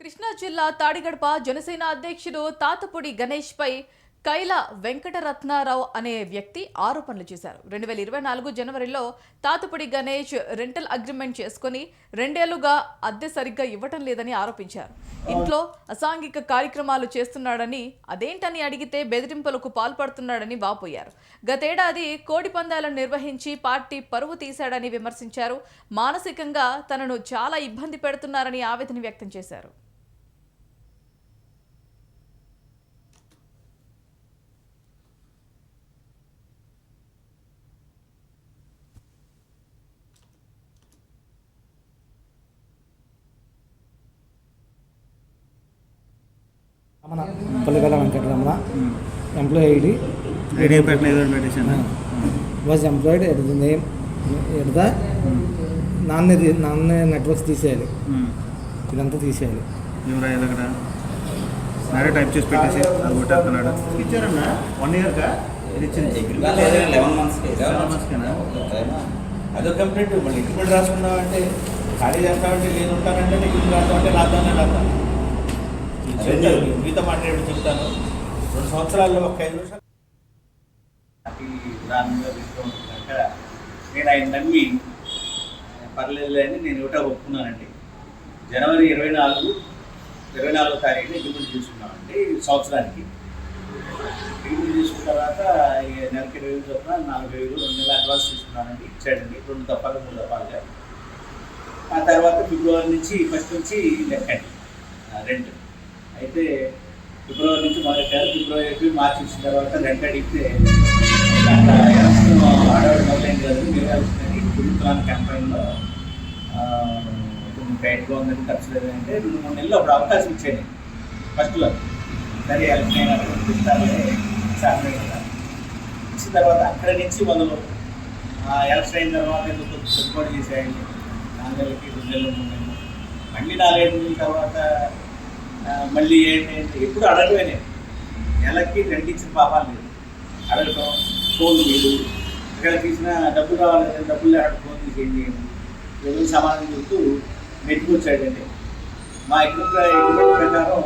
కృష్ణా జిల్లా తాడిగడప జనసేన అధ్యక్షుడు తాతపూడి గణేష్ పై కైల వెంకటరత్నారావు అనే వ్యక్తి ఆరోపణలు చేశారు. 2024 జనవరిలో తాతపూడి గణేష్ రెంటల్ అగ్రిమెంట్ చేసుకుని 2 ఏళ్లుగా అద్దె సరిగ్గా ఇవ్వటం లేదని ఆరోపించారు. ఇంట్లో అసాంఘిక కార్యక్రమాలు చేస్తున్నాడని, అదేంటని అడిగితే బెదిరింపులకు పాల్పడుతున్నాడని వాపోయారు. గతేడాది కోడి పందాలను నిర్వహించి పార్టీ పరువు తీశాడని విమర్శించారు. మానసికంగా తనను చాలా ఇబ్బంది పెడుతున్నారని ఆవేదన వ్యక్తం చేశారు. మన Palligala Venkataramana employee was employed at the name at the నాన్న నెట్వర్క్స్ తీసేయాలి. ఇదంతా తీసేయాలి. టైప్ చేసి పెట్టేసి కొట్టేస్తున్నాడు. 1 ఇయర్గా అదో కంప్లీట్ మళ్ళీ ఇంటికి రాసుకున్నామంటే ఖాళీ చేస్తామంటే లేదు ఉంటానంటే ఇంటికి రాస్తామంటే రాద్దానే రాద్దాం. మీతో మాట్లాడి చెప్తాను. 2 సంవత్సరాల్లో ఒక 5 నిమిషాలు దానిగా కనుక నేను ఆయన నమ్మి పర్లేదు అని నేను ఇవ్వటా ఒప్పుకున్నానండి. జనవరి 24వ తారీఖున అగ్రిమెంట్ తీసుకున్నామండి. సంవత్సరానికి అగ్రిమెంట్ తీసుకున్న తర్వాత నెలకి 20,000 చొప్పున 40,000 2 నెలల అడ్వాన్స్ తీసుకున్నానండి. ఇచ్చాడండి 2 దఫాలు 3 దఫాలుగా. ఆ తర్వాత ఫిబ్రవరి నుంచి ఫస్ట్ నుంచి లెక్కండి రెంట్. అయితే ఫిబ్రవరి నుంచి మొదలెట్టారు. ఫిబ్రవరి మార్చి ఇచ్చిన తర్వాత రెంట్ అడిగితే ఆడవాడు మొదలైంది కదా నిర్వహించుకొని తిరుగుతున్నాను క్యాంపెయిన్లో కొంచెం టైట్గా ఉందని ఖర్చు లేదంటే 2-3 నెలలు అప్పుడు అవకాశం ఇచ్చాను ఫస్ట్లో. సరే నేను అక్కడ ఇస్తానే సార్ ఇచ్చిన తర్వాత అక్కడి నుంచి మొదలు ఎలక్షన్ అయిన తర్వాత ఎందుకు సపోర్ట్ చేసేయండి. 4 నెలలకి 2 నెలలు 3 నెలలు మళ్ళీ 4-5 నెలల తర్వాత మళ్ళీ ఏంటంటే ఎప్పుడు అడగమే. నేను నెలకి రెంట్ ఇచ్చిన పాపాలు లేదు. అడగటం ఫోన్ లేదు. ఇక్కడ తీసిన డబ్బులు కావాలి, డబ్బులు లేకపోతే ఫోన్ తీసేయండి. ఎవరు సమాధానం చెప్తూ మెట్టుకొచ్చాడండి. మా అగ్రిమెంట్ ప్రకారం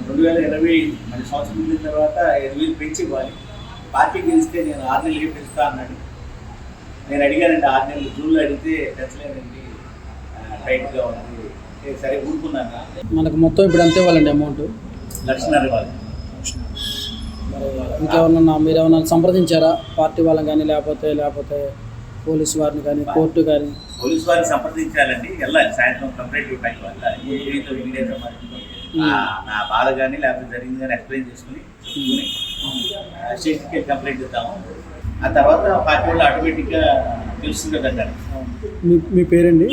2020 మళ్ళీ సంవత్సరం వెళ్ళిన తర్వాత 5,000 పెంచి ఇవ్వాలి. పార్టీ గెలిస్తే నేను 6 నెలలకి పెంచుతా అన్నాడు. నేను అడిగానండి 6 నెలలు. జూన్లో అడిగితే పెంచలేదండి, టైట్గా ఉంది. సరే ఊరుకున్నాను. మనకు మొత్తం ఇప్పుడు అంతే ఇవ్వాలండి అమౌంట్ 1,50,000 ఇవ్వాలి. ఇంకేమన్నా మీరేమన్నా సంప్రదించారా పార్టీ వాళ్ళని కానీ లేకపోతే పోలీసు వారిని కానీ కోర్టు కానీ? పోలీసు వారిని సంప్రదించాలండి. వెళ్ళాలి సాయంత్రం కంప్లైంట్ ఇవ్వడానికి మీడియాతో నా బాధ కానీ లేకపోతే జరిగింది కానీ ఎక్స్ప్లెయిన్ చేసుకుని స్టేషన్కి కంప్లైంట్ ఇద్దాము. ఆ తర్వాత పార్టీ వాళ్ళు ఆటోమేటిక్గా తెలుస్తుంది కదండి. మీ పేరండి?